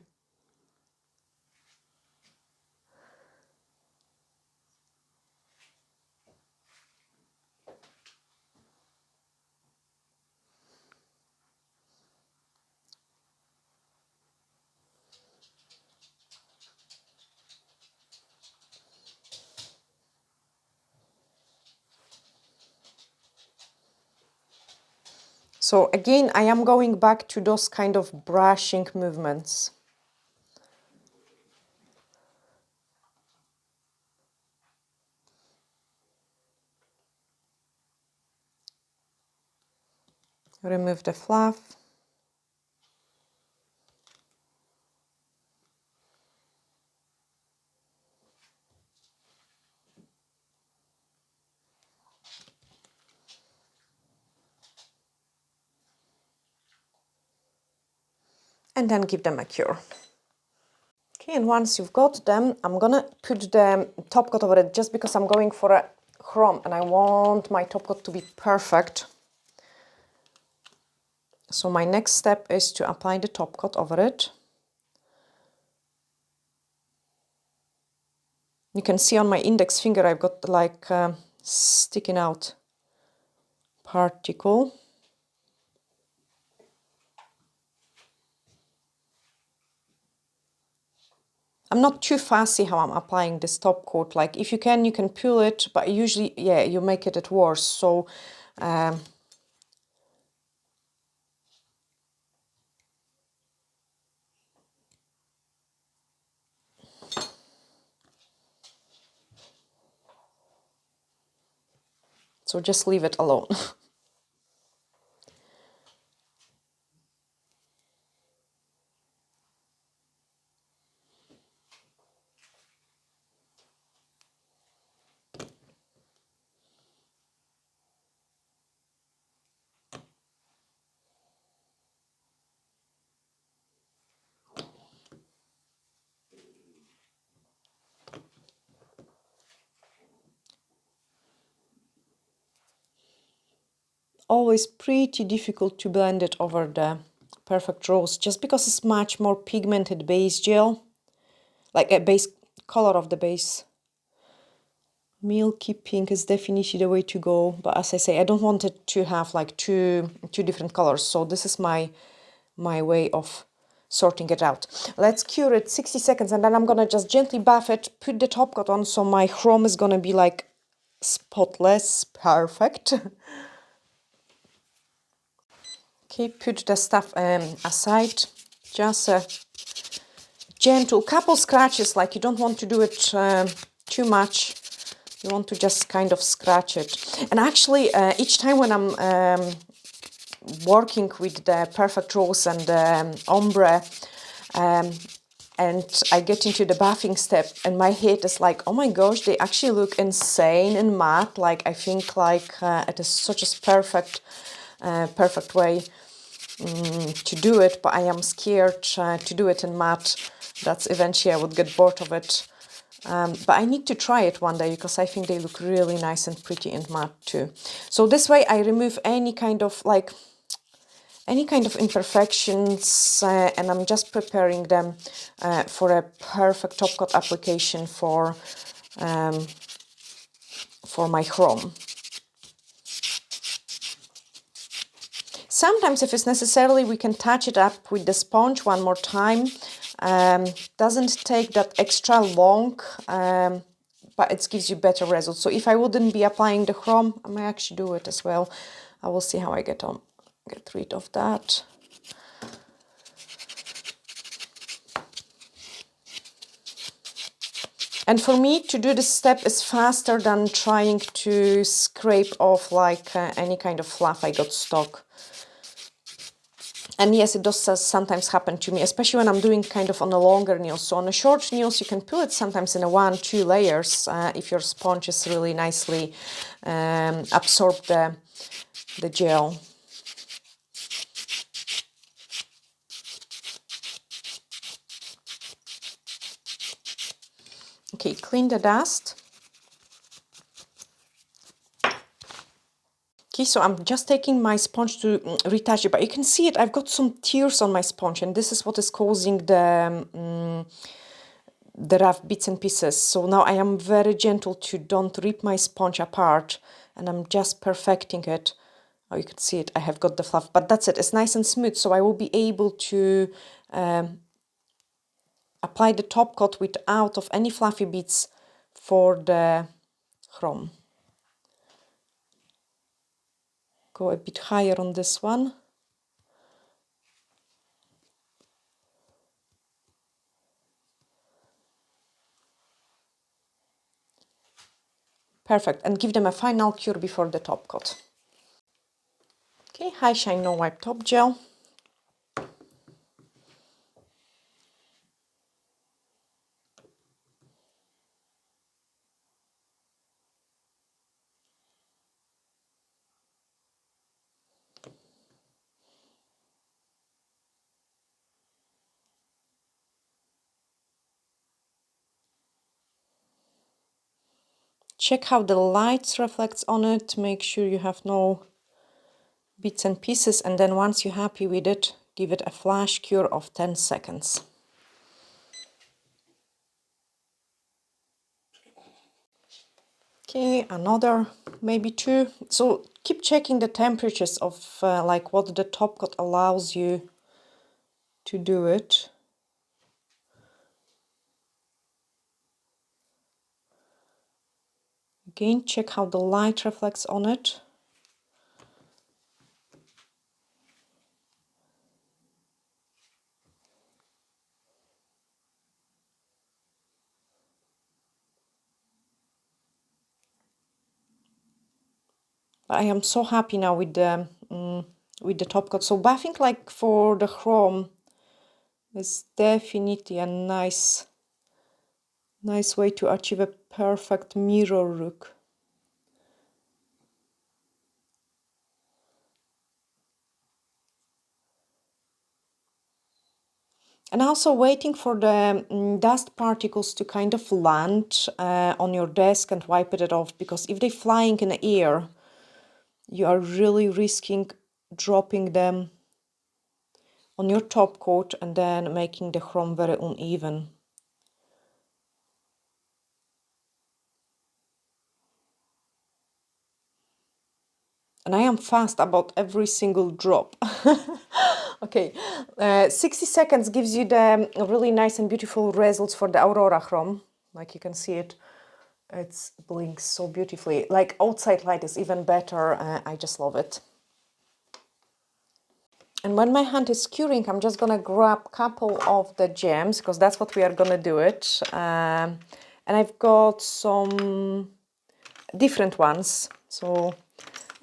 [SPEAKER 1] So again, I am going back to those kind of brushing movements. Remove the fluff. And then give them a cure. Okay, and once you've got them, I'm gonna put the top coat over it, just because I'm going for a chrome and I want my top coat to be perfect. So my next step is to apply the top coat over it. You can see on my index finger I've got like sticking out particle. I'm not too fussy how I'm applying this top coat. Like if you can peel it, but usually, yeah, you make it worse. So so just leave it alone. Always pretty difficult to blend it over the perfect rose, just because it's much more pigmented base gel, like a base color of the base. Milky pink is definitely the way to go, but as I say, I don't want it to have like two different colors, so this is my way of sorting it out. Let's cure it 60 seconds, and then I'm gonna just gently buff it, put the top coat on, so my chrome is gonna be like spotless, perfect. Okay, put the stuff aside, just a gentle couple scratches, like you don't want to do it too much, You want to just kind of scratch it. And actually, each time when I'm working with the Perfect Rose and the Ombre, and I get into the buffing step, and my head is like, oh my gosh, they actually look insane and matte. Like, I think like it is such a perfect way to do it, but I am scared to do it in matte. That's eventually I would get bored of it. But I need to try it one day because I think they look really nice and pretty in matte too. So this way I remove any kind of imperfections, and I'm just preparing them for a perfect top coat application for my chrome. Sometimes, if it's necessary, we can touch it up with the sponge one more time. Doesn't take that extra long, but it gives you better results. So if I wouldn't be applying the chrome, I might actually do it as well. I will see how I get rid of that. And for me, to do this step is faster than trying to scrape off like any kind of fluff I got stuck. And yes, it does sometimes happen to me, especially when I'm doing kind of on a longer nail. So on a short nails, you can put it sometimes in a 1-2 layers if your sponge is really nicely absorb the gel. Okay, clean the dust. Okay, so I'm just taking my sponge to retouch it, but you can see it, I've got some tears on my sponge, and this is what is causing the rough bits and pieces. So now I am very gentle to don't rip my sponge apart, and I'm just perfecting it. Oh, you can see it, I have got the fluff, but that's it, it's nice and smooth, so I will be able to apply the top coat without of any fluffy bits for the chrome. Go a bit higher on this one. Perfect, and give them a final cure before the top coat. Okay, High Shine No Wipe Top Gel. Check how the light reflects on it, make sure you have no bits and pieces, and then once you're happy with it, give it a flash cure of 10 seconds. Okay, another, maybe 2. So keep checking the temperatures of like what the top coat allows you to do it. Again, check how the light reflects on it. I am so happy now with the top coat. So buffing like for the chrome is definitely a nice way to achieve a perfect mirror look. And also waiting for the dust particles to kind of land on your desk and wipe it off, because if they're flying in the air, you are really risking dropping them on your top coat and then making the chrome very uneven. And I am fast about every single drop. Okay, 60 seconds gives you the really nice and beautiful results for the Aurora chrome. Like you can see it, it blinks so beautifully. Like outside light is even better. I just love it. And when my hand is curing, I'm just gonna grab a couple of the gems, because that's what we are gonna do it. And I've got some different ones. So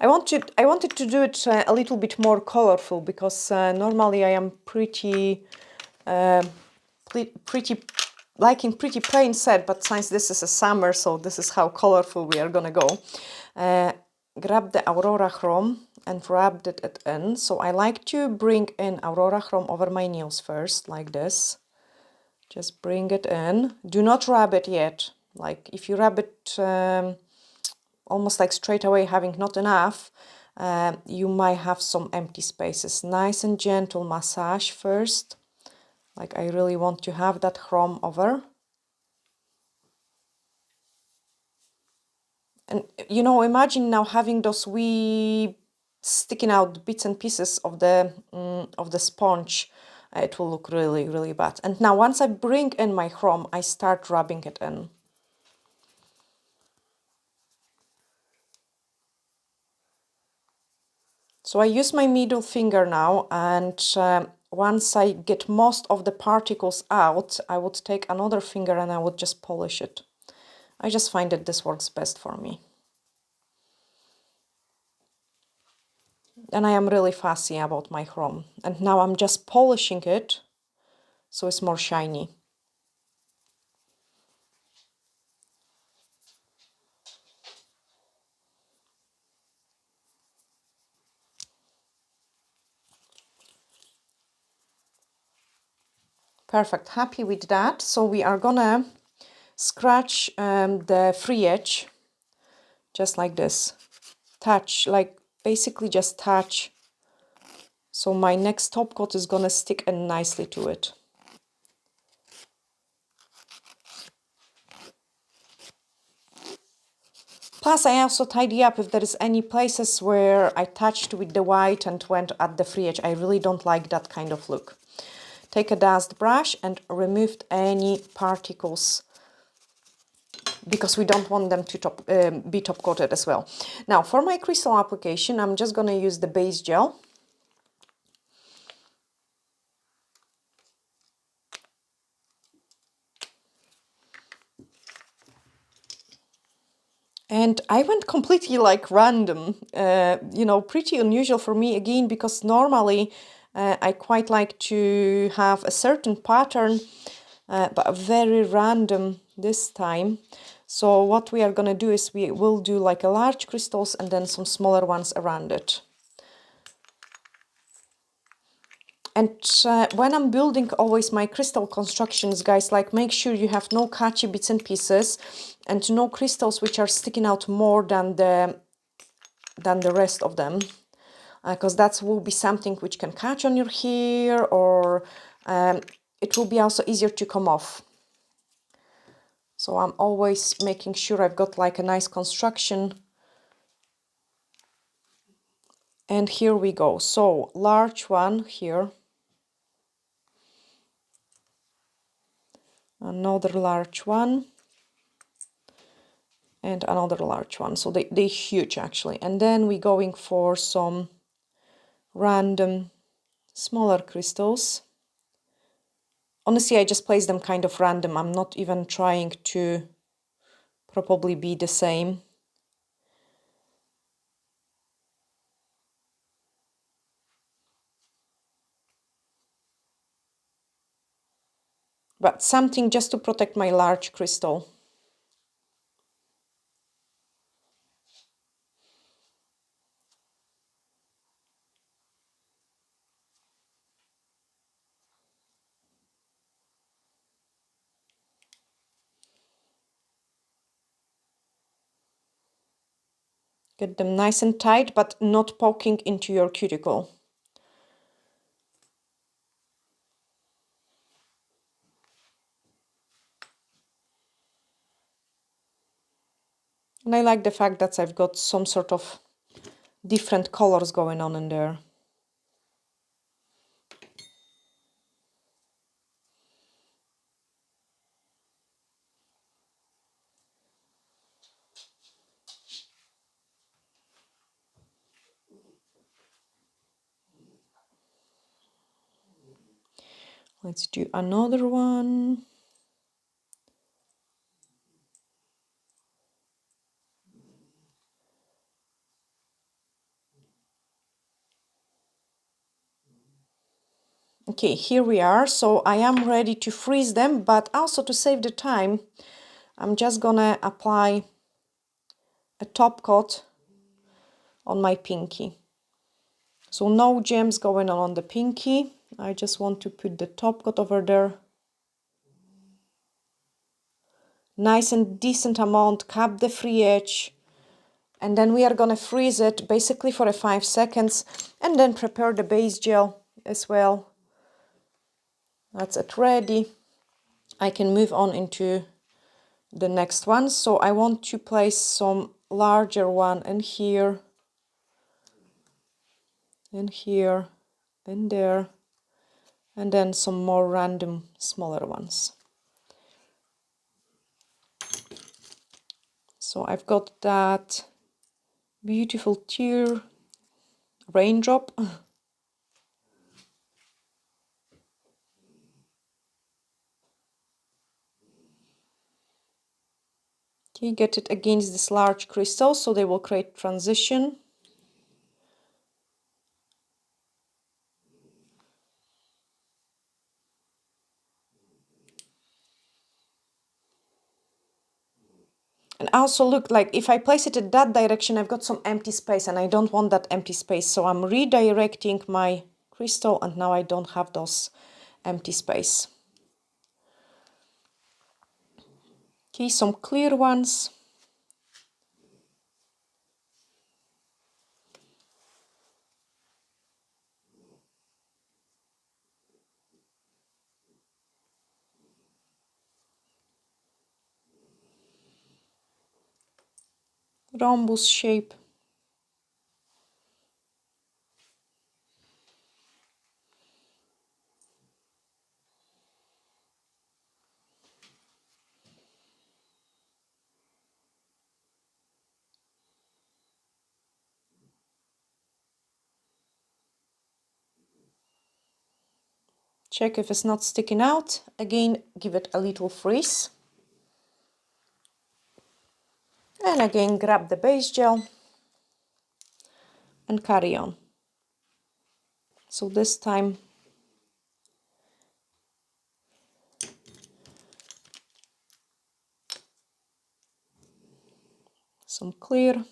[SPEAKER 1] I wanted to do it a little bit more colorful, because normally I am pretty liking pretty plain set, but since this is a summer, so this is how colorful we are gonna go. Grab the Aurora Chrome and rubbed it in. So I like to bring in Aurora Chrome over my nails first, like this. Just bring it in. Do not rub it yet. Like if you rub it almost like straight away, having not enough, you might have some empty spaces. Nice and gentle massage first. Like I really want to have that chrome over. And you know, imagine now having those wee sticking out bits and pieces of the sponge. It will look really, really bad. And now once I bring in my chrome, I start rubbing it in. So I use my middle finger now, and once I get most of the particles out, I would take another finger and I would just polish it. I just find that this works best for me. And I am really fussy about my chrome. And now I'm just polishing it so it's more shiny. Perfect, happy with that. So we are gonna scratch the free edge just like this. Touch, like basically just touch. So my next top coat is gonna stick in nicely to it. Plus I also tidy up if there is any places where I touched with the white and went at the free edge. I really don't like that kind of look. Take a dust brush and remove any particles, because we don't want them to be top coated as well. Now for my crystal application, I'm just going to use the base gel. And I went completely like random, you know, pretty unusual for me again, because normally I quite like to have a certain pattern, but very random this time. So what we are going to do is we will do like a large crystals and then some smaller ones around it. And when I'm building always my crystal constructions, guys, like make sure you have no catchy bits and pieces and no crystals which are sticking out more than the rest of them, because that will be something which can catch on your hair, or it will be also easier to come off. So I'm always making sure I've got like a nice construction. And here we go. So large one here. Another large one. And another large one. So they're huge actually. And then we're going for some random smaller crystals. Honestly, I just place them kind of random. I'm not even trying to probably be the same. But something just to protect my large crystal. Get them nice and tight, but not poking into your cuticle. And I like the fact that I've got some sort of different colors going on in there. Let's do another one. Okay, here we are. So I am ready to freeze them, but also to save the time, I'm just gonna apply a top coat on my pinky. So no gems going on the pinky. I just want to put the top coat over there. Nice and decent amount, cap the free edge. And then we are gonna freeze it basically for 5 seconds and then prepare the base gel as well. That's it ready. I can move on into the next one. So I want to place some larger one in here, and here, and there, and then some more random smaller ones. So I've got that beautiful tear raindrop. Okay, get it against this large crystal so they will create transition. And also look, like if I place it in that direction, I've got some empty space and I don't want that empty space. So I'm redirecting my crystal and now I don't have those empty space. Okay, some clear ones. Rhombus shape. Check if it's not sticking out. Again, give it a little freeze. And again, grab the base gel and carry on. So this time, some clear.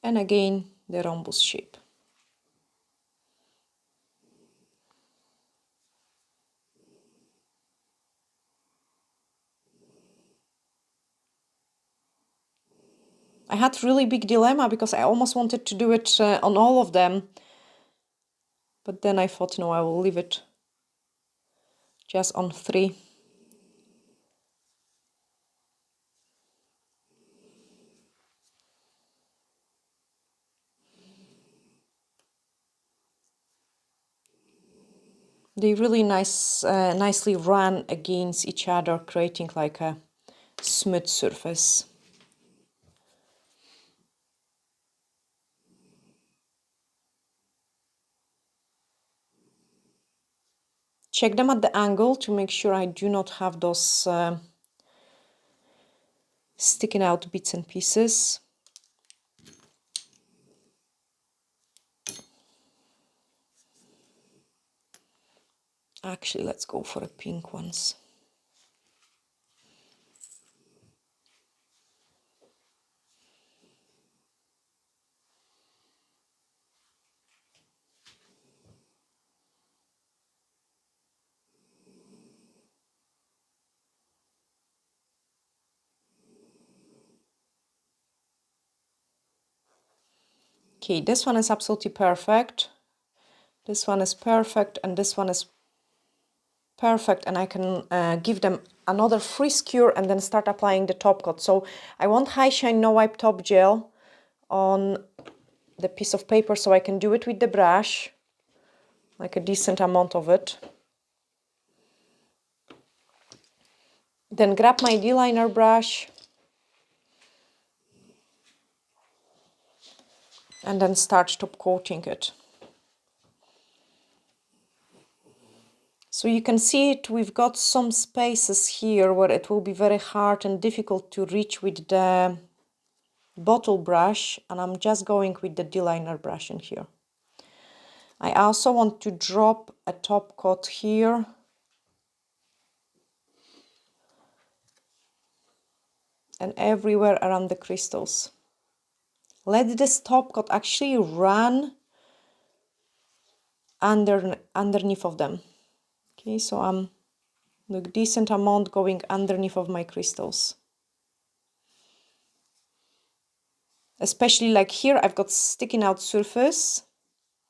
[SPEAKER 1] And again, the rhombus shape. I had really big dilemma because I almost wanted to do it on all of them. But then I thought, no, I will leave it just on 3. They really nicely run against each other, creating like a smooth surface. Check them at the angle to make sure I do not have those sticking out bits and pieces. Actually, let's go for the pink ones. Okay, this one is absolutely perfect. This one is perfect, and this one is perfect, and I can give them another freeze cure and then start applying the top coat. So I want high shine no wipe top gel on the piece of paper, so I can do it with the brush, like a decent amount of it. Then grab my D-liner brush and then start top coating it. So you can see it, we've got some spaces here where it will be very hard and difficult to reach with the bottle brush, and I'm just going with the D-liner brush in here. I also want to drop a top coat here. And everywhere around the crystals. Let this top coat actually run underneath of them. Okay, so I'm a decent amount going underneath of my crystals. Especially like here, I've got sticking out surface.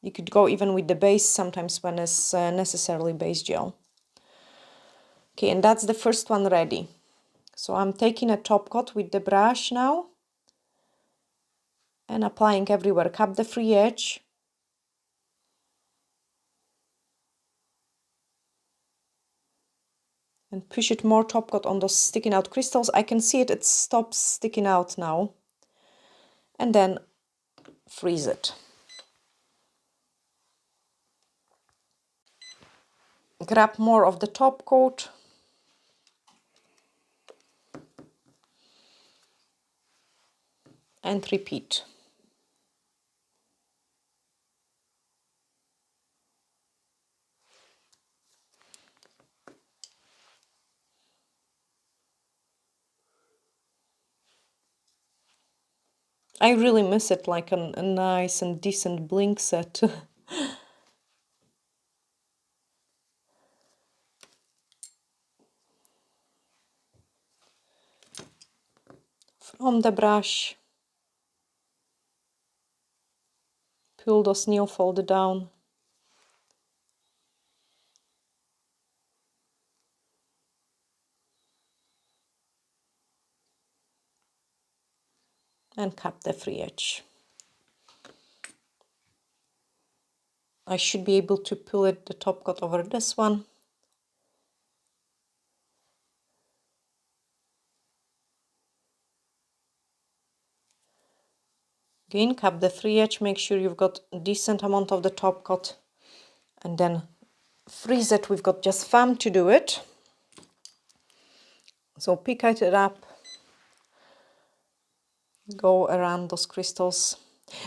[SPEAKER 1] You could go even with the base sometimes when it's necessarily base gel. Okay, and that's the first one ready. So I'm taking a top coat with the brush now and applying everywhere. Cap the free edge. And push it more top coat on those sticking out crystals. I can see it, it stops sticking out now. And then freeze it. Grab more of the top coat. And repeat. I really miss it, like a nice and decent blink set. From the brush, pull those nail fold down. And cap the free edge. I should be able to pull it, the top coat over this one. Again, cap the free edge, make sure you've got a decent amount of the top coat. And then freeze it, we've got just thumb to do it. So pick it up, go around those crystals.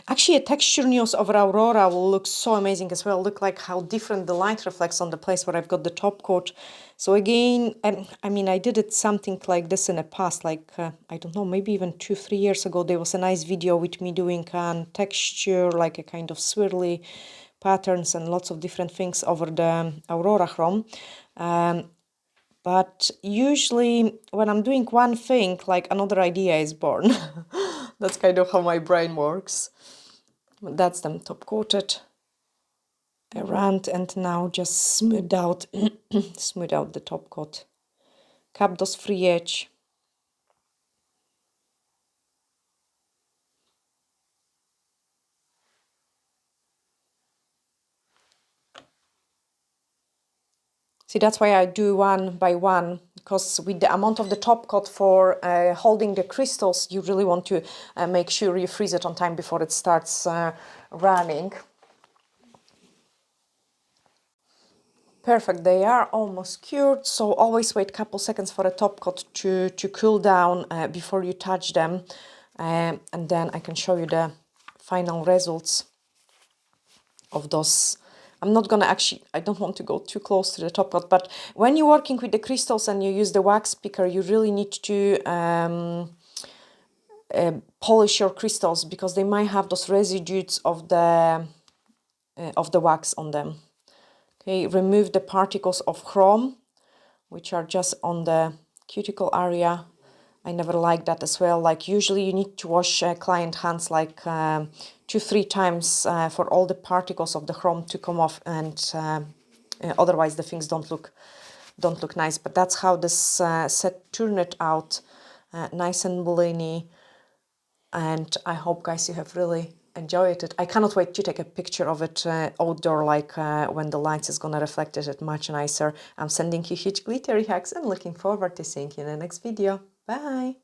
[SPEAKER 1] Actually, a texture news over Aurora will look so amazing as well. Look like how different the light reflects on the place where I've got the top coat. So again, I mean, I did it something like this in the past, like, I don't know, maybe even 2-3 years ago, there was a nice video with me doing texture, like a kind of swirly patterns and lots of different things over the Aurora chrome. But usually when I'm doing one thing, like another idea is born. That's kind of how my brain works. That's them top coated around, and now just smooth out, smooth out the top coat. Cap those free edge. See, that's why I do one by one, because with the amount of the top coat for holding the crystals, you really want to make sure you freeze it on time before it starts running. Perfect, they are almost cured, so always wait a couple seconds for a top coat to cool down before you touch them. And then I can show you the final results of those. I'm not gonna actually, I don't want to go too close to the top coat, but when you're working with the crystals and you use the wax picker, you really need to polish your crystals, because they might have those residues of the wax on them. Okay, remove the particles of chrome, which are just on the cuticle area. I never like that as well. Like usually you need to wash client hands like 2-3 times for all the particles of the chrome to come off, and otherwise the things don't look nice. But that's how this set turned out, nice and blingy. And I hope, guys, you have really enjoyed it. I cannot wait to take a picture of it outdoor, like when the lights is gonna reflect it much nicer. I'm sending you huge glittery hugs and looking forward to seeing you in the next video. Bye!